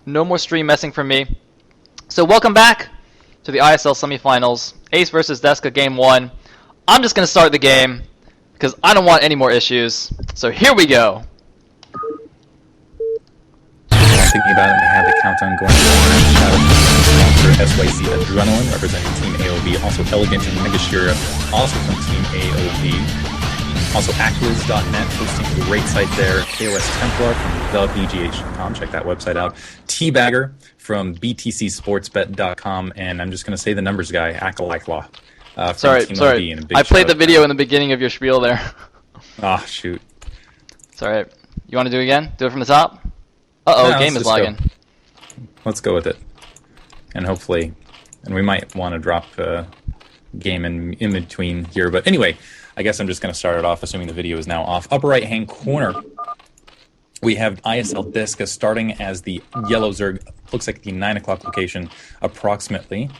No more stream messing from me. So welcome back to the ISL Semifinals. Ace versus Deska Game 1. I'm just going to start the game because I don't want any more issues. So here we go. Thinking about it, we have the countdown going on. Shout out to SYC Adrenaline, representing Team AOV. Also Elegant and Megashira, also from Team AOV. Also Actwiz.net, hosting a great site there. KOS Templar from thebgh.com, check that website out. Teabagger from btcsportsbet.com, and I'm just going to say the numbers guy, Akalakla. Sorry. I played the video in the beginning of your spiel there. Ah, shoot. It's alright. You want to do it again? Do it from the top? Uh-oh, No, game is lagging. Let's go with it. And hopefully, and we might want to drop a game in between here. But anyway, I guess I'm just going to start it off, assuming the video is now off. Upper right-hand corner, we have ISL Deska starting as the yellow Zerg. Looks like the 9 o'clock location, approximately.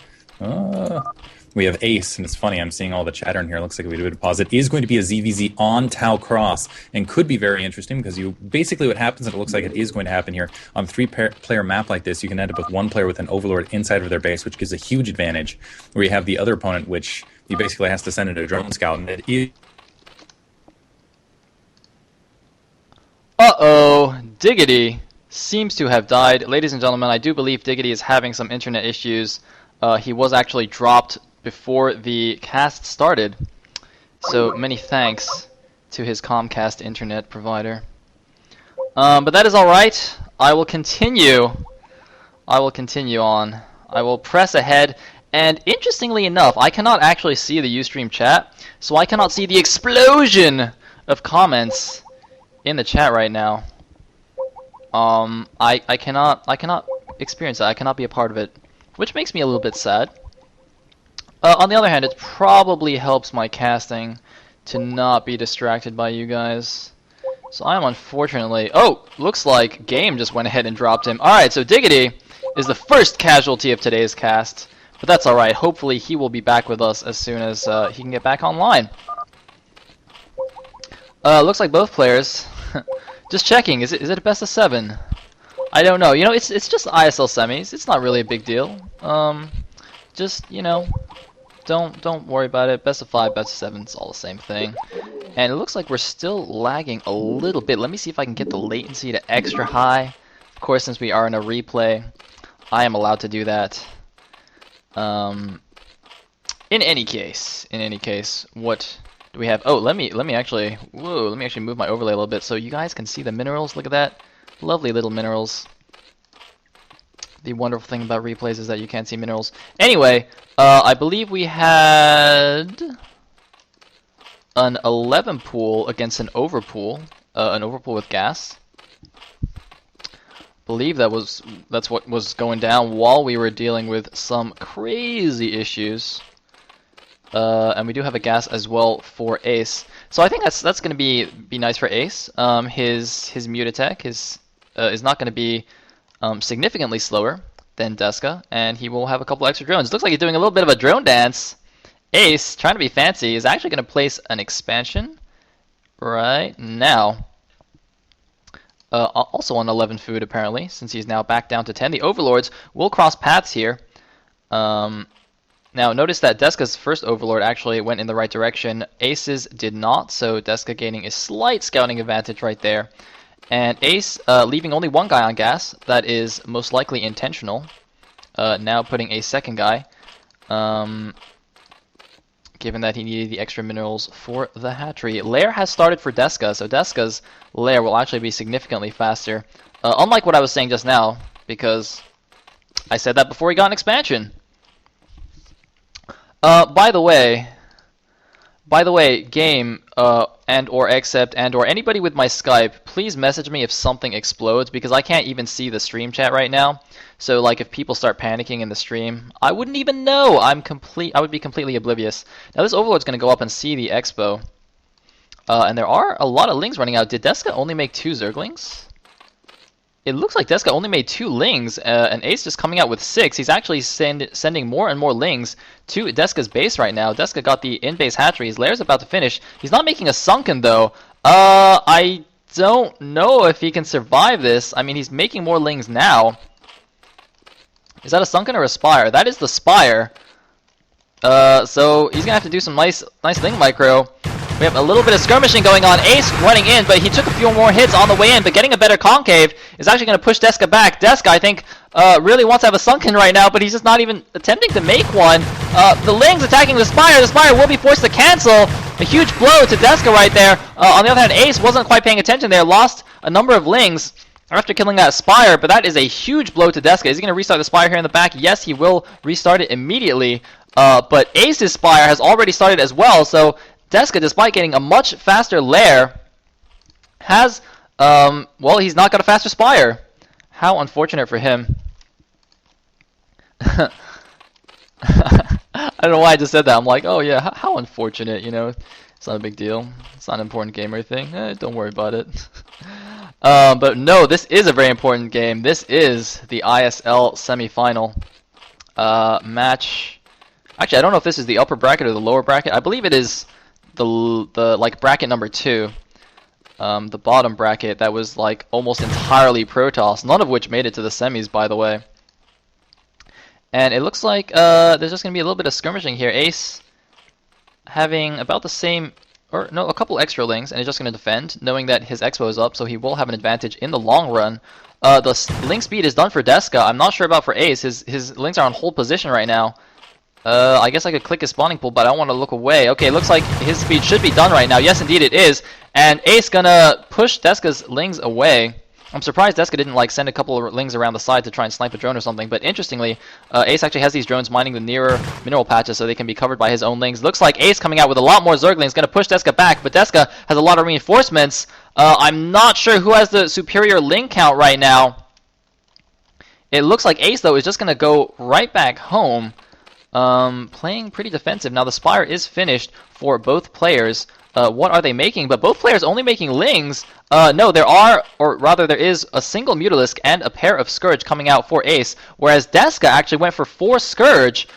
We have Ace, and it's funny, I'm seeing all the chatter in here. It looks like we do a deposit. It is going to be a ZVZ on Tau Cross, and could be very interesting because you basically what happens, and it looks like it is going to happen here, on a three-player map like this, you can end up with one player with an Overlord inside of their base, which gives a huge advantage, where you have the other opponent, which he basically has to send in a drone scout, and it is... Uh-oh, Diggity seems to have died. Ladies and gentlemen, I do believe Diggity is having some internet issues. He was actually dropped before the cast started, so many thanks to his Comcast internet provider. But that is alright. I will continue on. I will press ahead, and interestingly enough, I cannot actually see the Ustream chat, so I cannot see the explosion of comments in the chat right now. I cannot experience that. I cannot be a part of it, which makes me a little bit sad. On the other hand, it probably helps my casting to not be distracted by you guys. So I am unfortunately... Oh! Looks like Game just went ahead and dropped him. Alright, so Diggity is the first casualty of today's cast. But that's alright. Hopefully he will be back with us as soon as he can get back online. Looks like both players... Just checking, is it a best of 7? I don't know. You know, it's just ISL semis. It's not really a big deal. Just, you know... Don't worry about it. Best of 5, best of 7, it's all the same thing. And it looks like we're still lagging a little bit. Let me see if I can get the latency to extra high. Of course, since we are in a replay, I am allowed to do that. In any case, what do we have? Oh, let me actually move my overlay a little bit so you guys can see the minerals. Look at that, lovely little minerals. The wonderful thing about replays is that you can't see minerals. Anyway, I believe we had an 11 pool against an overpool with gas. Believe that's what was going down while we were dealing with some crazy issues. And we do have a gas as well for Ace. So I think that's going to be nice for Ace. His mute attack is not going to be significantly slower than Deska, and he will have a couple extra drones. Looks like he's doing a little bit of a drone dance. Ace, trying to be fancy, is actually going to place an expansion right now. Also on 11 food, apparently, since he's now back down to 10. The Overlords will cross paths here. Now, notice that Deska's first Overlord actually went in the right direction. Ace's did not, so Deska gaining a slight scouting advantage right there. And Ace leaving only one guy on gas. That is most likely intentional. Now putting a second guy. Given that he needed the extra minerals for the hatchery. Lair has started for Deska, so Deska's lair will actually be significantly faster. Unlike what I was saying just now, because I said that before he got an expansion. By the way, Game, and/or Accept, and/or anybody with my Skype, please message me if something explodes, because I can't even see the stream chat right now. So, like, if people start panicking in the stream, I wouldn't even know. I would be completely oblivious. Now, this Overlord's going to go up and see the Expo. And there are a lot of Lings running out. Did Deska only make 2 Zerglings? It looks like Deska only made 2 Lings, and Ace just coming out with 6. He's actually sending more and more Lings to Deska's base right now. Deska got the in-base hatchery. His lair's about to finish. He's not making a sunken, though. I don't know if he can survive this. I mean, he's making more Lings now. Is that a Sunken or a Spire? That is the Spire. So he's gonna have to do some nice Ling Micro. We have a little bit of skirmishing going on. Ace running in, but he took a few more hits on the way in, but getting a better concave is actually going to push Deska back. Deska, I think, really wants to have a Sunken right now, but he's just not even attempting to make one. The Ling's attacking the Spire. The Spire will be forced to cancel. A huge blow to Deska right there. On the other hand, Ace wasn't quite paying attention there, lost a number of Lings after killing that Spire, but that is a huge blow to Deska. Is he going to restart the Spire here in the back? Yes, he will restart it immediately. But Ace's Spire has already started as well, so Deska, despite getting a much faster lair, has, well, he's not got a faster Spire. How unfortunate for him. I don't know why I just said that. I'm like, oh yeah, how unfortunate, you know. It's not a big deal. It's not an important game or anything. Don't worry about it. But no, this is a very important game. This is the ISL Semifinal match. Actually, I don't know if this is the upper bracket or the lower bracket. I believe it is the like bracket number 2, the bottom bracket that was like almost entirely Protoss, none of which made it to the semis, by the way. And it looks like there's just gonna be a little bit of skirmishing here. Ace having about the same, or no, a couple extra Lings, and he's just gonna defend, knowing that his Expo is up, so he will have an advantage in the long run. The Ling speed is done for Deska. I'm not sure about for Ace. His Lings are on hold position right now. I guess I could click his spawning pool, but I don't want to look away. Okay, it looks like his speed should be done right now. Yes, indeed it is. And Ace gonna push Deska's Lings away. I'm surprised Deska didn't like send a couple of Lings around the side to try and snipe a drone or something. But interestingly, Ace actually has these drones mining the nearer mineral patches so they can be covered by his own Lings. Looks like Ace coming out with a lot more Zerglings, gonna push Deska back, but Deska has a lot of reinforcements. I'm not sure who has the superior Ling count right now. It looks like Ace, though, is just gonna go right back home. Playing pretty defensive. Now the Spire is finished for both players. What are they making? But both players only making Lings. No, there are, or rather there is a single Mutalisk and a pair of Scourge coming out for Ace, whereas Deska actually went for 4 Scourge,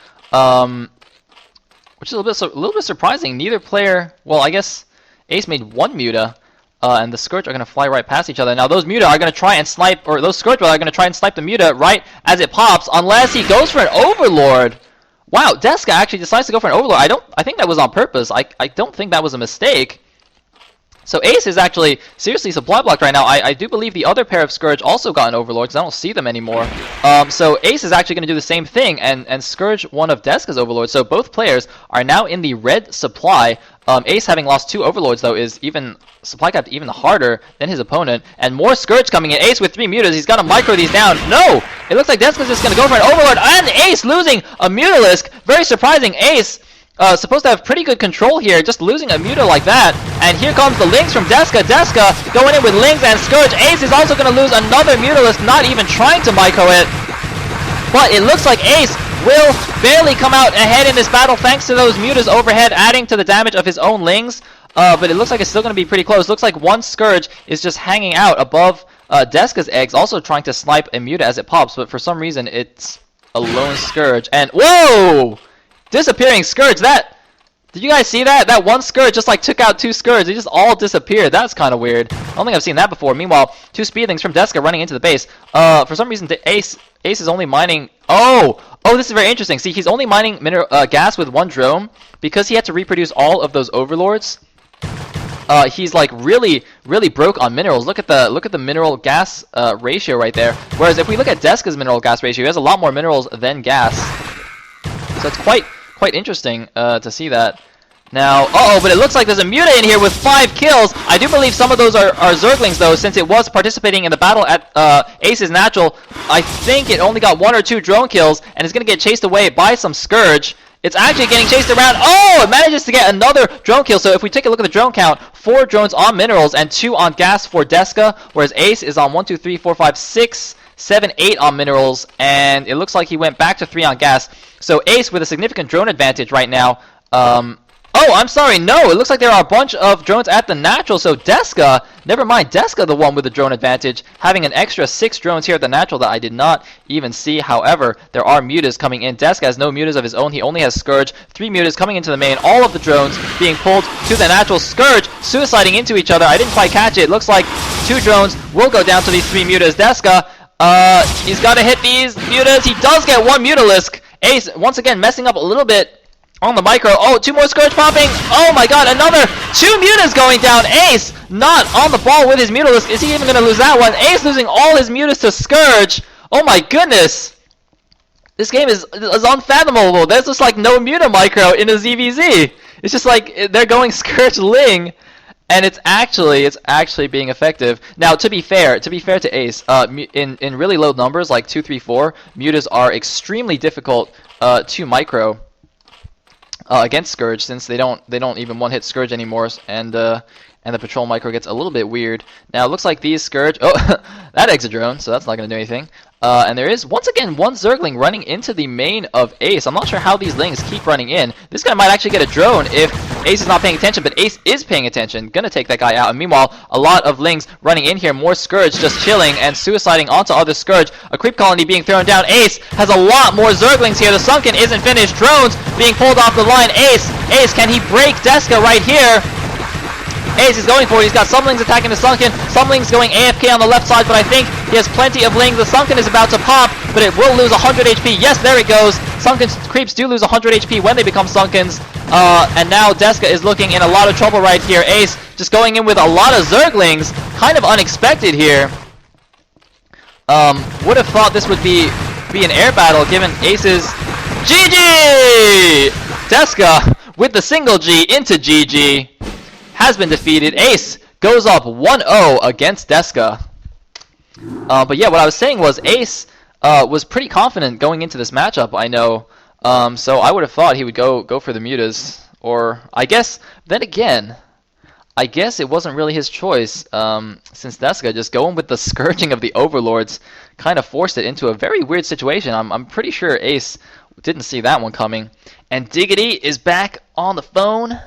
which is a little bit surprising. Neither player, well, I guess Ace made 1 Muta, and the Scourge are going to fly right past each other. Now those Muta are going to try and snipe, or those Scourge are going to try and snipe the Muta right as it pops, unless he goes for an Overlord. Wow, Deska actually decides to go for an Overlord. I think that was on purpose. I don't think that was a mistake. So Ace is actually seriously supply blocked right now. I do believe the other pair of Scourge also got an Overlord, because I don't see them anymore. So Ace is actually going to do the same thing and Scourge one of Deska's Overlords. So both players are now in the red supply. Ace, having lost 2 Overlords, though, is even supply capped even harder than his opponent. And more Scourge coming in. Ace with 3 Mutas. He's got to micro these down. No! It looks like Deska's just going to go for an Overlord. And Ace losing a Mutalisk. Very surprising. Ace supposed to have pretty good control here, just losing a Muta like that. And here comes the Lings from Deska. Deska going in with Lings and Scourge. Ace is also going to lose another Mutalisk, not even trying to micro it. But it looks like Ace will barely come out ahead in this battle thanks to those Mutas overhead, adding to the damage of his own Lings. But it looks like it's still going to be pretty close. Looks like one Scourge is just hanging out above Deska's eggs, also trying to snipe a Muta as it pops. But for some reason, it's a lone Scourge. And whoa! Disappearing Scourge. Did you guys see that? That one Scourge just like took out 2 Scourge. They just all disappeared. That's kind of weird. I don't think I've seen that before. Meanwhile, 2 Speedlings from Deska running into the base. For some reason, Ace is only mining. Oh, this is very interesting. See, he's only mining gas with 1 drone because he had to reproduce all of those Overlords. He's like really broke on minerals. Look at the mineral gas ratio right there. Whereas if we look at Deska's mineral gas ratio, he has a lot more minerals than gas. So it's quite interesting to see that. Now, but it looks like there's a Muta in here with 5 kills. I do believe some of those are Zerglings, though, since it was participating in the battle at Ace's Natural. I think it only got 1 or 2 drone kills, and it's going to get chased away by some Scourge. It's actually getting chased around. Oh, it manages to get another drone kill. So if we take a look at the drone count, 4 drones on minerals and 2 on gas for Deska, whereas Ace is on 1, 2, 3, 4, 5, 6, 7, 8 on minerals, and it looks like he went back to 3 on gas. So Ace with a significant drone advantage right now. Oh, I'm sorry, no, it looks like there are a bunch of drones at the Natural, so Deska, never mind, Deska the one with the drone advantage, having an extra 6 drones here at the Natural that I did not even see. However, there are Mutas coming in. Deska has no Mutas of his own, he only has Scourge. 3 Mutas coming into the main, all of the drones being pulled to the Natural. Scourge suiciding into each other. I didn't quite catch it. Looks like 2 drones will go down to these 3 Mutas. Deska He's got to hit these mutas. He does get one Mutalisk. Ace, once again, messing up a little bit on the micro. Oh, 2 more Scourge popping. Oh my god, another 2 mutas going down. Ace not on the ball with his Mutalisk. Is he even going to lose that one? Ace losing all his mutas to Scourge. Oh my goodness. This game is unfathomable. There's just like no muta micro in a ZVZ. It's just like they're going Scourge Ling. And it's actually being effective. Now, to be fair to Ace, in really low numbers like 2, 3, 4, mutas are extremely difficult to micro against Scourge, since they don't even one-hit Scourge anymore, and the patrol micro gets a little bit weird. Now, it looks like these Scourge. Oh, that exit drone, so that's not going to do anything. And there is, once again, one Zergling running into the main of Ace. I'm not sure how these Lings keep running in. This guy might actually get a drone if Ace is not paying attention, but Ace is paying attention. Gonna take that guy out. And meanwhile, a lot of Lings running in here. More Scourge just chilling and suiciding onto other Scourge. A creep colony being thrown down. Ace has a lot more Zerglings here. The Sunken isn't finished. Drones being pulled off the line. Ace, can he break Deska right here? Ace is going for it. He's got some Lings attacking the Sunken. Some Lings going AFK on the left side, but I think he has plenty of Lings. The Sunken is about to pop, but it will lose 100 HP. Yes, there it goes. Sunken creeps do lose 100 HP when they become Sunkens. And now Deska is looking in a lot of trouble right here. Ace just going in with a lot of Zerglings. Kind of unexpected here. Would have thought this would be an air battle given Ace's GG! Deska with the single G into GG. Has been defeated. Ace goes up 1-0 against Deska. But yeah, what I was saying was Ace was pretty confident going into this matchup, I know. So I would have thought he would go for the mutas. Or, I guess, then again, I guess it wasn't really his choice, since Deska just going with the Scourging of the Overlords kind of forced it into a very weird situation. I'm pretty sure Ace didn't see that one coming. And Diggity is back on the phone.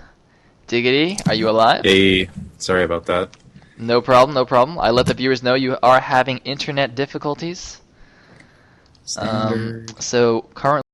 Diggity, are you alive? Hey, sorry about that. No problem, no problem. I let the viewers know you are having internet difficulties. Standard. So currently